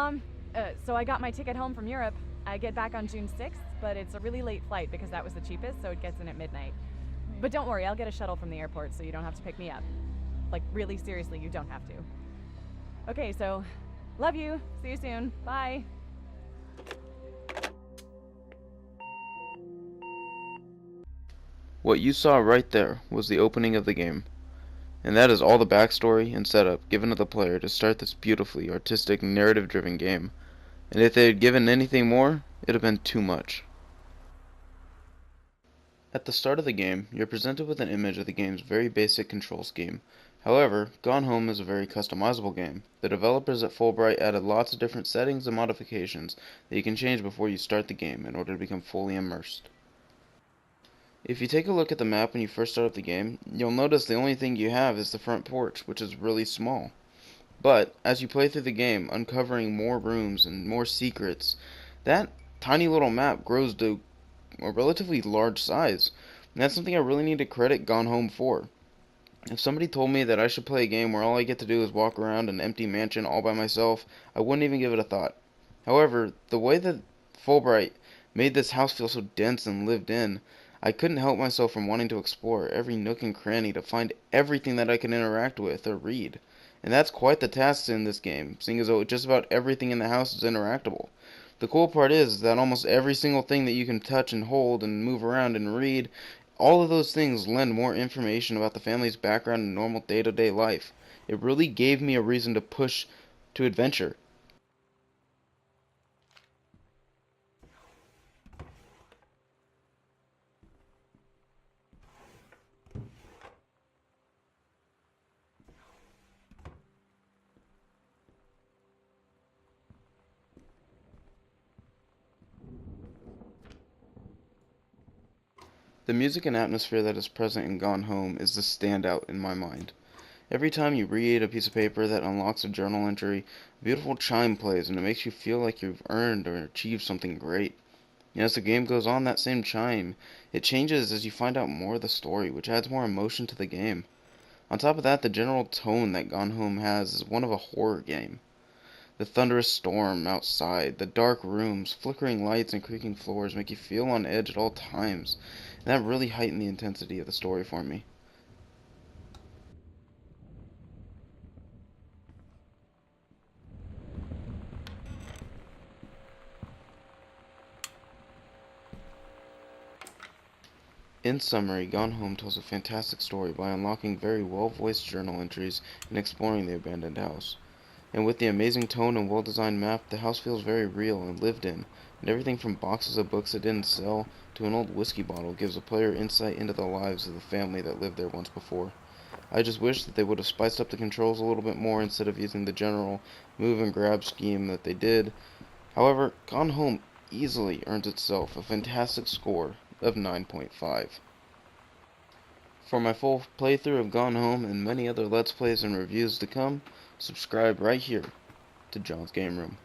Mom. So I got my ticket home from Europe. I get back on June 6th, but it's a really late flight because that was the cheapest, so it gets in at midnight. But don't worry, I'll get a shuttle from the airport so you don't have to pick me up. Like, really seriously, you don't have to. Okay, so love you. See you soon. Bye. What you saw right there was the opening of the game, and that is all the backstory and setup given to the player to start this beautifully artistic, narrative-driven game. And if they had given anything more, it'd have been too much. At the start of the game, you're presented with an image of the game's very basic control scheme. However, Gone Home is a very customizable game. The developers at Fulbright added lots of different settings and modifications that you can change before you start the game in order to become fully immersed. If you take a look at the map when you first start up the game, you'll notice the only thing you have is the front porch, which is really small. But, as you play through the game, uncovering more rooms and more secrets, that tiny little map grows to a relatively large size. And that's something I really need to credit Gone Home for. If somebody told me that I should play a game where all I get to do is walk around an empty mansion all by myself, I wouldn't even give it a thought. However, the way that Fulbright made this house feel so dense and lived in, I couldn't help myself from wanting to explore every nook and cranny to find everything that I can interact with or read. And that's quite the task in this game, seeing as though just about everything in the house is interactable. The cool part is that almost every single thing that you can touch and hold and move around and read, all of those things lend more information about the family's background and normal day-to-day life. It really gave me a reason to push to adventure. The music and atmosphere that is present in Gone Home is the standout in my mind. Every time you read a piece of paper that unlocks a journal entry, a beautiful chime plays and it makes you feel like you've earned or achieved something great. And as the game goes on, that same chime, it changes as you find out more of the story, which adds more emotion to the game. On top of that, the general tone that Gone Home has is one of a horror game. The thunderous storm outside, the dark rooms, flickering lights, and creaking floors make you feel on edge at all times, and that really heightened the intensity of the story for me. In summary, Gone Home tells a fantastic story by unlocking very well-voiced journal entries and exploring the abandoned house. And with the amazing tone and well-designed map, the house feels very real and lived in, and everything from boxes of books that didn't sell to an old whiskey bottle gives a player insight into the lives of the family that lived there once before. I just wish that they would have spiced up the controls a little bit more instead of using the general move and grab scheme that they did. However, Gone Home easily earns itself a fantastic score of 9.5. For my full playthrough of Gone Home and many other Let's Plays and reviews to come, subscribe right here to John's Game Room.